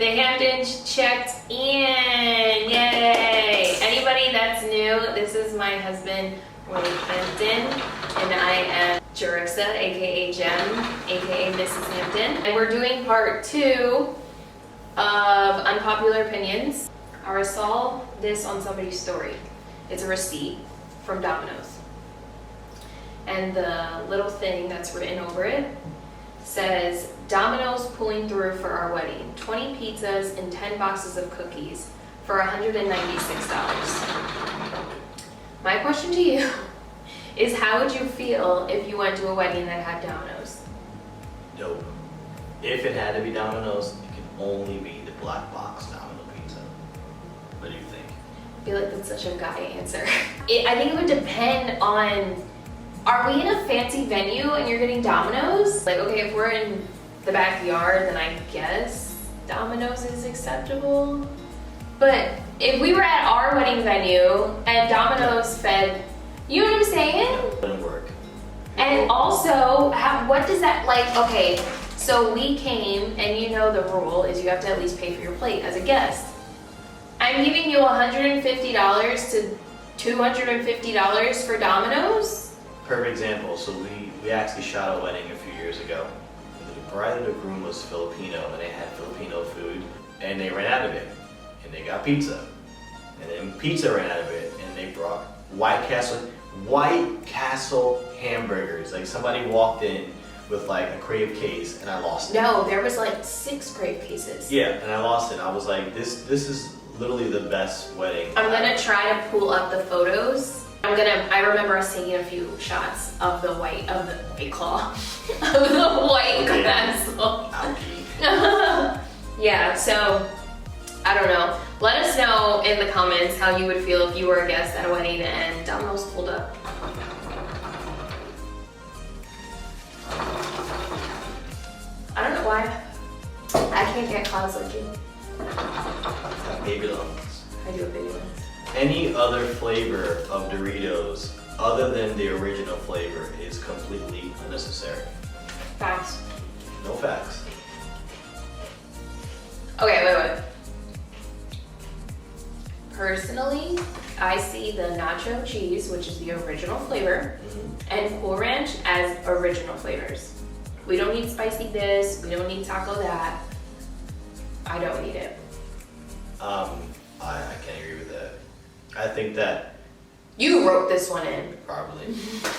The Hamptons checked in, yay! Anybody that's new, this is my husband, Willie Hampton, and I am Jerixa, aka Jem, aka Mrs. Hampton. And we're doing part 2 of Unpopular Opinions. I saw this on somebody's story. It's a receipt from Domino's. And the little thing that's written over it says, Domino's pulling through for our wedding. 20 pizzas and 10 boxes of cookies for $196. My question to you is, how would you feel if you went to a wedding that had Domino's? Dope. If it had to be Domino's, it can only be the black box Domino pizza. What do you think? I feel like that's such a guy answer. I think it would depend on, are we in a fancy venue and you're getting Domino's? Like, okay, if we're in the backyard, then I guess Domino's is acceptable. But if we were at our wedding venue and Domino's fed, you know what I'm saying? It wouldn't work. And also, what does that, like, okay, so we came, and you know the rule is you have to at least pay for your plate as a guest. I'm giving you $150 to $250 for Domino's? Perfect example. So we actually shot a wedding a few years ago. The bride and the groom was Filipino, and they had Filipino food, and they ran out of it, and they got pizza, and then pizza ran out of it, and they brought White Castle hamburgers. Like, somebody walked in with like a crave case, and I lost it. No, there was like 6 crave cases. Yeah, and I lost it. I was like, this is literally the best wedding. I'm gonna try to pull up the photos. I remember us taking a few shots of the white claw, of the White Castle. Ouchie. Yeah, so, I don't know. Let us know in the comments how you would feel if you were a guest at a wedding and Domino's pulled up. I don't know why I can't get clouds like you. Baby lungs. I do a baby one. Any other flavor of Doritos other than the original flavor is completely unnecessary. Facts. No facts. Okay, wait. Personally, I see the nacho cheese, which is the original flavor, and Cool Ranch as original flavors. We don't need spicy this, we don't need taco that. I don't need it. I can't agree with that. I think that You wrote this one in. probably.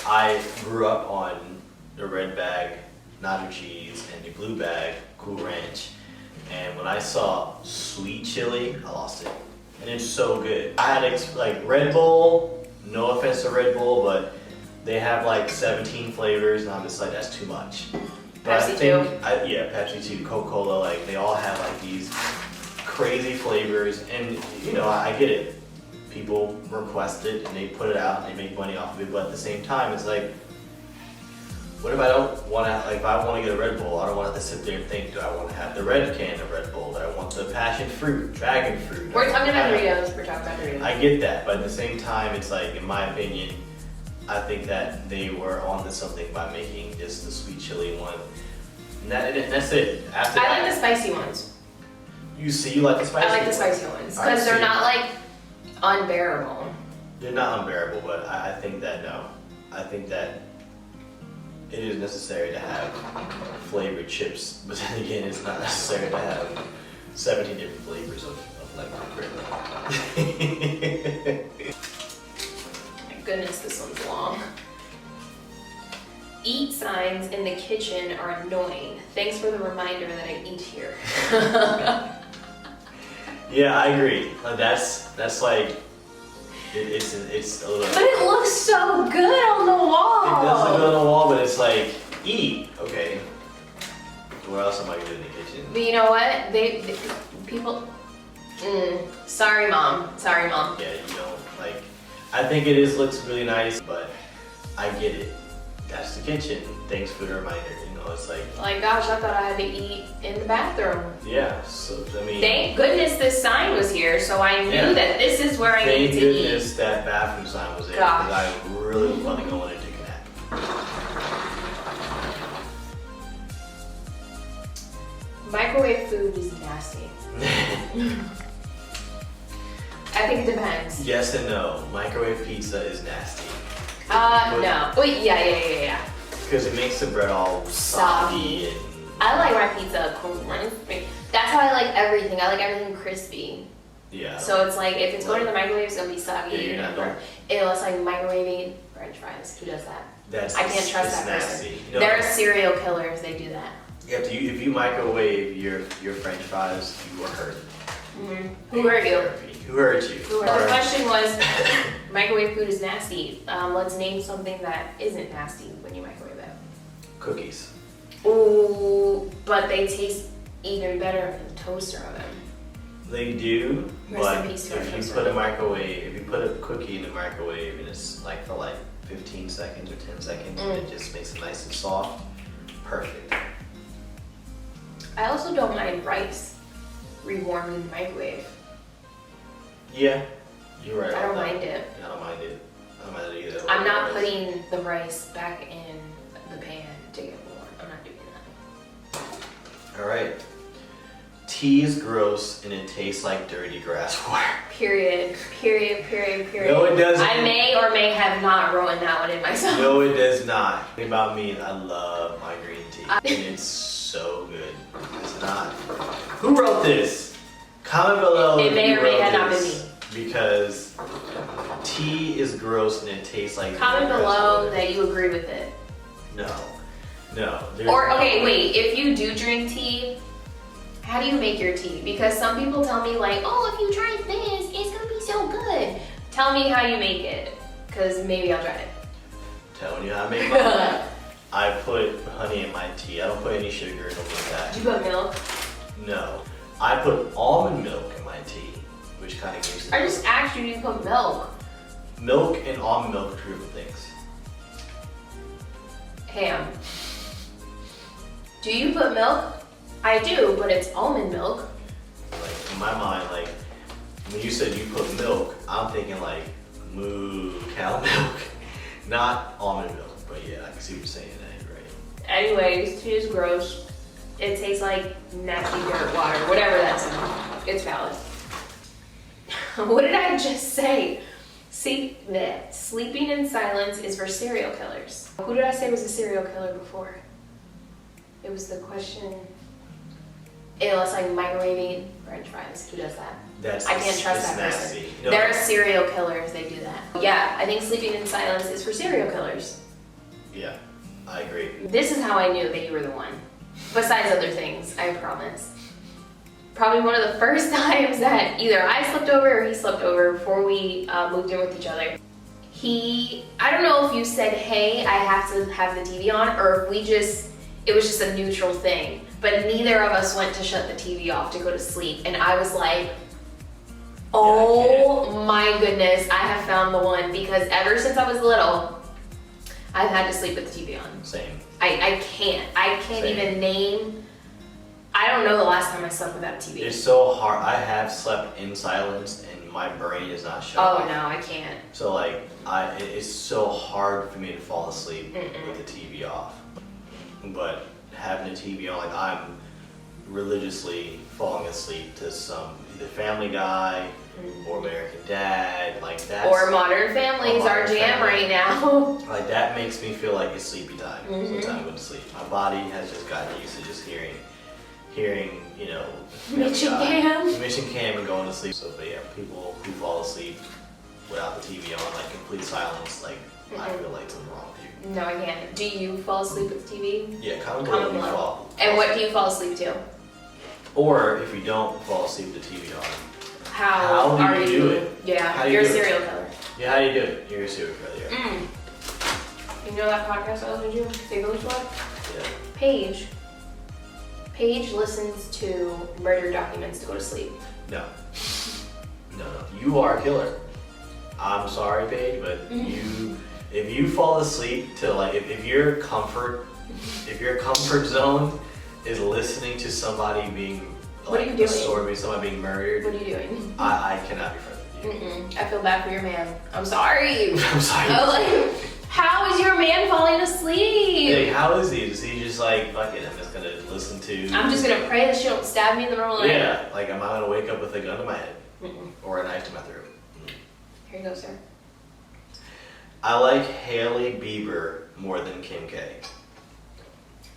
I grew up on the red bag nacho cheese and the blue bag Cool Ranch, and when I saw sweet chili, I lost it. And it's so good. I had like Red Bull, no offense to Red Bull, but they have like 17 flavors, and I'm just like, that's too much. But Pepsi too. Yeah, Pepsi too, Coca-Cola, like they all have like these crazy flavors, and you know, I get it. People request it and they put it out and they make money off of it, but at the same time, it's like, what if I don't want to, like if I want to get a Red Bull, I don't want to have to sit there and think, do I want to have the red can of Red Bull? Do I want the passion fruit, dragon fruit? We're talking about Doritos. We're talking about Doritos. I get that, but at the same time, it's like, in my opinion, I think that they were onto something by making this the sweet chili one. And that's it. After I like the spicy ones. You like the spicy I like the ones? spicy ones I because they're see. not like unbearable. They're not unbearable, but I think that no. I think that it is necessary to have flavored chips, but then again, it's not necessary to have 17 different flavors of lemon and My goodness, this one's long. Eat signs in the kitchen are annoying. Thanks for the reminder that I eat here. Yeah, I agree. That's like it's a little. But it looks so good on the wall. It does look good on the wall, but it's like eat. Okay. What else am I gonna do in the kitchen? But you know what? People. Sorry, mom. Sorry, mom. Yeah, you don't like. I think looks really nice, but I get it. That's the kitchen. Thanks for the reminder. You know, it's like. Like, gosh, I thought I had to eat in the bathroom. Yeah. So I mean. Thank goodness this sign was here, so I knew that this is where I need to eat. Thank goodness that bathroom sign was there, because Gosh. I really want to go in and take a nap. Microwave food is nasty. I think it depends. Yes and no. Microwave pizza is nasty. No. Wait, yeah. Because it makes the bread all soggy and... I like my pizza crispy. That's how I like everything. I like everything crispy. Yeah. So it's like, if it's going to the microwave, it's gonna be soggy. Yeah, you're not going. It's like microwaving French fries. Who does that? I can't trust that nasty. person. No. There are serial killers, they do that. If you microwave your French fries, you are hurt. Mm-hmm. Who hurt you? Who hurt you? The question was, microwave food is nasty. Let's name something that isn't nasty when you microwave it. Cookies. Ooh, but they taste even better in the toaster oven. They do, but if you put a cookie in the microwave and it's like for like 15 seconds or 10 seconds, and it just makes it nice and soft, perfect. I also don't mind rice rewarmed in the microwave. Yeah, you're right. I don't mind it. I don't mind it. I don't mind it either. I'm not putting the rice back in the pan to get warm. I'm not doing that. All right. Tea is gross and it tastes like dirty grass wire. Period. No, it doesn't. I may or may have not ruined that one in myself. No, it does not. Think about me, I love my green tea. And it's so good. It's not. Who wrote this? Comment below. It may or may have not been me. Because tea is gross and it tastes like. Comment below that you agree with it. No. Or, okay, wait. If you do drink tea, how do you make your tea? Because some people tell me like, oh, if you try this, it's gonna be so good. Tell me how you make it, because maybe I'll try it. Telling you how I make mine. I put honey in my tea. I don't put any sugar or anything like that. Do you put milk? No. I put almond milk in my tea, which kind of gives it. I just asked you to put milk. Milk and almond milk are two different things. Ham. Do you put milk? I do, but it's almond milk. Like in my mind, like when you said you put milk, I'm thinking like moo cow milk, not almond milk. But yeah, I can see what you're saying. Right. Anyways, tea is gross. It tastes like nasty dirt water, whatever that's in. It's valid. What did I just say? See, that sleeping in silence is for serial killers. Who did I say was a serial killer before? It was the question. It's like microwaving French fries. Who does that? I can't trust that person. No. There are serial killers, they do that. Yeah, I think sleeping in silence is for serial killers. Yeah, I agree. This is how I knew that you were the one. Besides other things, I promise. Probably one of the first times that either I slept over or he slept over before we moved in with each other. I don't know if you said, hey, I have to have the TV on, or if it was just a neutral thing. But neither of us went to shut the TV off to go to sleep. And I was like, oh my goodness, I have found the one. Because ever since I was little, I've had to sleep with the TV on. Same. I can't even name. I don't know the last time I slept without a TV. It's so hard. I have slept in silence and my brain is not shut off. Oh no, I can't. So like, it's so hard for me to fall asleep with the TV off. But having the TV on, like I'm religiously falling asleep to some either Family Guy or American Dad, like that. Or Modern Family's our jam right now. Like that makes me feel like it's sleepy time. So it's time to go to sleep. My body has just gotten used to just hearing, you know, Mitch and Cam and going to sleep. So, but yeah, people who fall asleep without the TV on, like complete silence, like I feel like something wrong with you. No, I can't. Do you fall asleep with the TV? Yeah, comment below. And what do you fall asleep to? Or if you don't fall asleep with the TV on, how do you do it? Yeah, you're a serial killer. Yeah, how do you do it? You're a serial killer. Yeah. You know that podcast I listen to, Big Village Blog? Yeah. Paige listens to murder documents to go to sleep. No. You are a killer. I'm sorry, Paige, but if you fall asleep to like, if your comfort zone is listening to somebody being what are you doing? A story of somebody being murdered. What are you doing? I cannot be friends with you. I feel bad for your man. I'm sorry. I'm sorry. How is your man falling asleep. Hey, how is he? Is he just like, fuck it, I'm just gonna listen to... I'm just gonna pray that she don't stab me in the middle of the night. Yeah, like, am I gonna wake up with a gun to my head? Mm-mm. Or a knife to my throat? Here you go, sir. I like Hailey Bieber more than Kim K.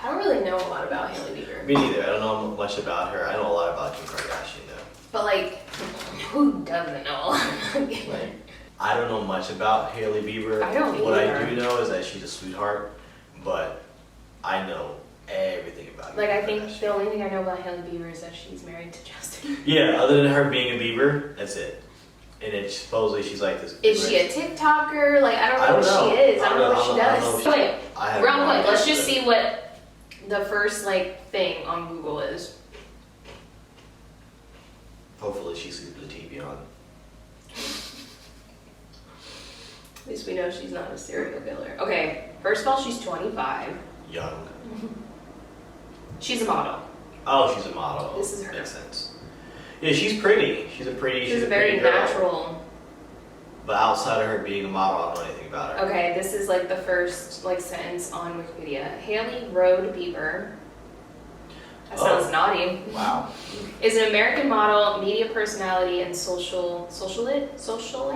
I don't really know a lot about Hailey Bieber. Me neither. I don't know much about her. I know a lot about Kim Kardashian, though. But like, who doesn't know? Like, I don't know much about Hailey Bieber. I don't What I either. do know is that she's a sweetheart, but I know everything about her. Like, I think the only thing I know about Hailey Bieber is that she's married to Justin. Yeah, other than her being a Bieber, that's it. And it's supposedly she's like this. Is she a TikToker? Like, I don't know what she is. I don't know what she does. Wait, real quick, let's just see what the first, like, thing on Google is. Hopefully she sees the TV on. At least we know she's not a serial killer. Okay, first of all, she's 25. Young. She's a model. Oh, she's a model. This is her. Makes sense. Yeah, she's pretty. She's a pretty She's a very pretty girl. natural. But outside of her being a model, I don't know anything about her. Okay, this is like the first like sentence on Wikipedia. Hailey Road Bieber. That sounds naughty. Wow. Is an American model, media personality, and socialite. Social,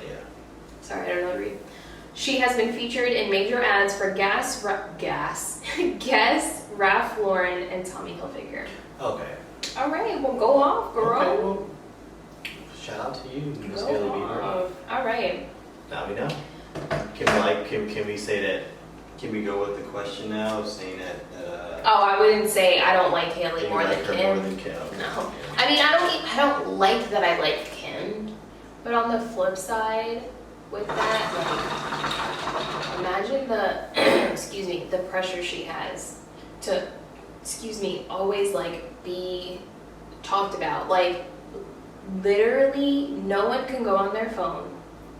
yeah. Sorry, I don't know how to read. She has been featured in major ads for Guess, Ralph Lauren, and Tommy Hilfiger. Okay. All right, well, go off, girl. Okay, well, shout out to you, Miss Go Hailey Bieber. off. All right. Now we know. Can we say that? Can we go with the question now, saying that? Oh, I wouldn't say I don't like Hailey you more like than her Kim. More than Kim. No. I mean, I don't like that I like Kim, but on the flip side, with that, like, imagine the, excuse me, the pressure she has to, always, like, be talked about. Like, literally, no one can go on their phone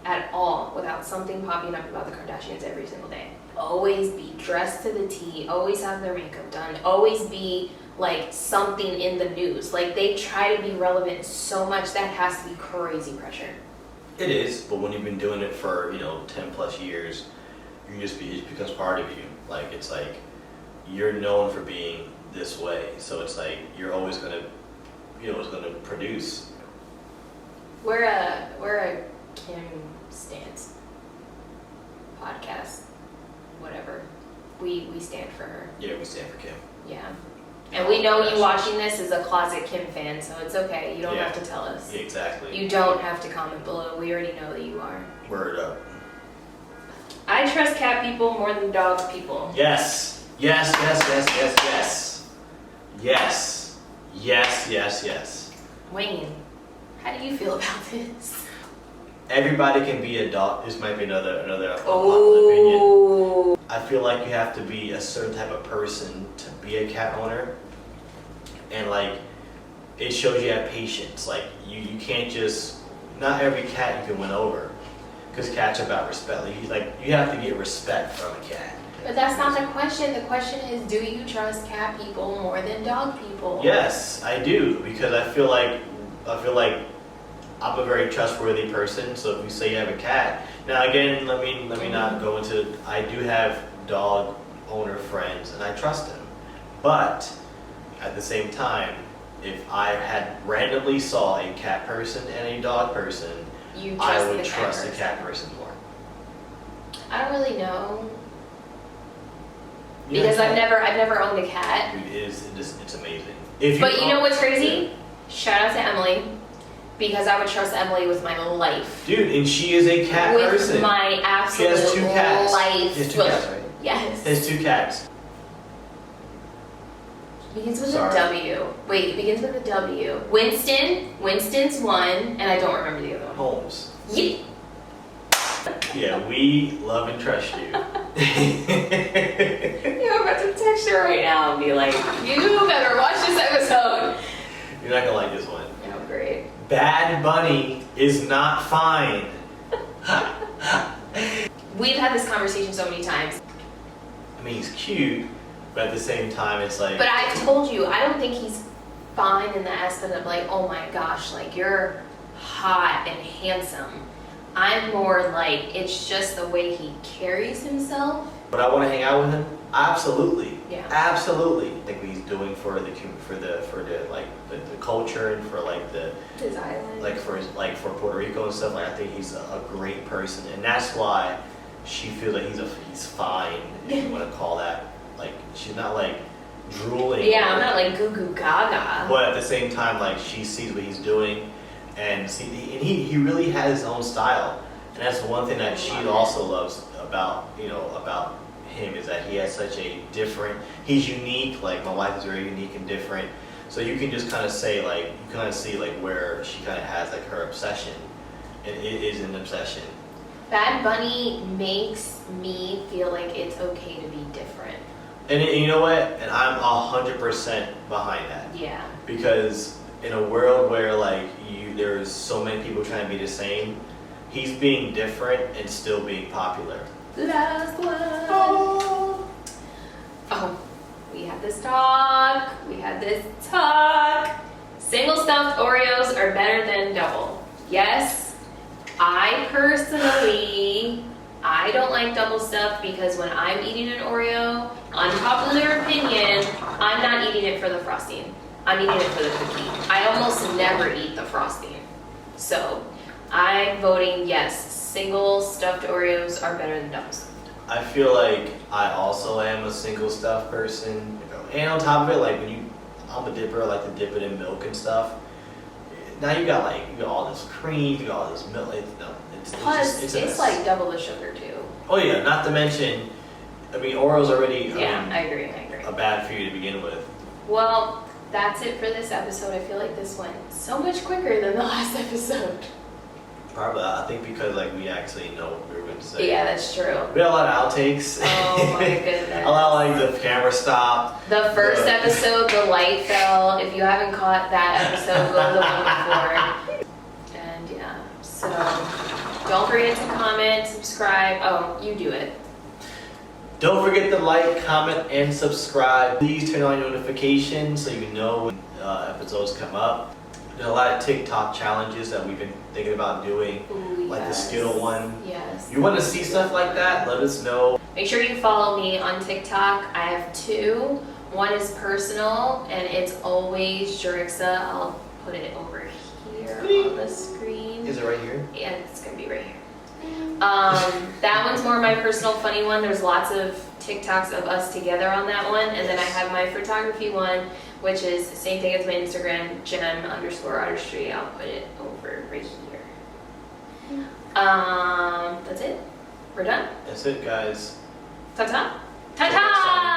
at all without something popping up about the Kardashians every single day. Always be dressed to the T, always have their makeup done, always be like something in the news. Like, they try to be relevant so much, that has to be crazy pressure. It is, but when you've been doing it for 10 plus years, it becomes part of you. Like, it's like you're known for being this way, so it's like you're always gonna produce. We're a Kim stance podcast, whatever. We stand for her. Yeah, we stand for Kim. Yeah. And we know you watching this is a closet Kim fan, so it's okay. You don't Yeah. have to tell us. Yeah, exactly. You don't have to comment below. We already know that you are. Word up. I trust cat people more than dog people. Yes. Yes. Yes. Yes. Yes. Yes. Yes. Yes. Yes. Yes. Wayne, how do you feel about this? Everybody can be a dog. This might be another unpopular opinion. Oh. I feel like you have to be a certain type of person to be a cat owner, and like it shows you have patience. Like you can't just, not every cat you can win over, because cats are about respect. Like you have to get respect from a cat. But that's not the question. The question is, do you trust cat people more than dog people? Yes, I do, because I feel like I'm a very trustworthy person. So if you say you have a cat, now again, let me not go into. I do have dog owner friends, and I trust them. But at the same time, if I had randomly saw a cat person and a dog person, I would trust the cat person more. I don't really know. Because I've never owned a cat. It's amazing. But you know what's crazy? Shout out to Emily, because I would trust Emily with my life. Dude, and she is a cat person. With my absolute she has 2 cats. life. She has 2 cats, right? Yes. She has 2 cats. Begins with a W. Wait, it begins with a W. Winston's one, and I don't remember the other one. Holmes. Yeah. Yeah, we love and trust you. Yeah, I'm about to text her right now and be like, you better watch this episode. You're not gonna like this one. Oh, great. Bad Bunny is not fine. We've had this conversation so many times. I mean, he's cute, but at the same time, it's like. But I've told you, I don't think he's fine in the aspect of like, oh my gosh, like you're hot and handsome. I'm more like, it's just the way he carries himself. But I want to hang out with him. Absolutely. Yeah. Absolutely. I think what he's doing for the like the culture and for like His island. like for Puerto Rico and stuff. Like I think he's a great person, and that's why she feels like he's fine. If you want to call that. Like she's not like drooling. Yeah, I'm not like goo goo gaga. But at the same time, like she sees what he's doing, and he really has his own style, and that's the one thing that she also loves about about him is that he has such a different. He's unique. Like my wife is very unique and different, so you can just kind of say like you kind of see like where she kind of has like her obsession, and it is an obsession. Bad Bunny makes me feel like it's okay to be different. And you know what? And I'm 100% behind that. Yeah. Because in a world where like there's so many people trying to be the same, he's being different and still being popular. Last one. Oh, we had this talk. Single stuffed Oreos are better than double. Yes, I personally, I don't like double stuffed because when I'm eating an Oreo, unpopular opinion, I'm not eating it for the frosting. I'm eating it for the cookie. I almost never eat the frosting. So I'm voting yes, single stuffed Oreos are better than double stuffed. I feel like I also am a single stuff person. And on top of it, like I'm a dipper, I like to dip it in milk and stuff. Now you got all this cream, you got all this milk. Plus, it's like double the sugar too. Oh yeah, not to mention, I mean, Oreo's already I agree. a bad for you to begin with. Well, that's it for this episode. I feel like this went so much quicker than the last episode. Probably, I think because like we actually know what we were going to say. Yeah, that's true. We had a lot of outtakes. Oh my goodness. A lot of like the camera stopped. The first episode, the light fell. If you haven't caught that episode, go to the one before. And yeah, so don't forget to comment, subscribe. Oh, you do it. Don't forget to like, comment, and subscribe. Please turn on notifications so you know when episodes come up. There's a lot of TikTok challenges that we've been thinking about doing, Ooh, like yes. the Skittle one. Yes. You want to see stuff like that? Let us know. Make sure you follow me on TikTok. I have 2. One is personal, and it's always Jurixa. I'll put it over here on the screen. Is it right here? Yeah, it's gonna be right here. That one's more my personal funny one. There's lots of TikToks of us together on that one, and then I have my photography one, which is the same thing as my Instagram, Gem_artistry. I'll put it over right here. That's it. We're done. That's it, guys. Ta-ta. Ta-ta!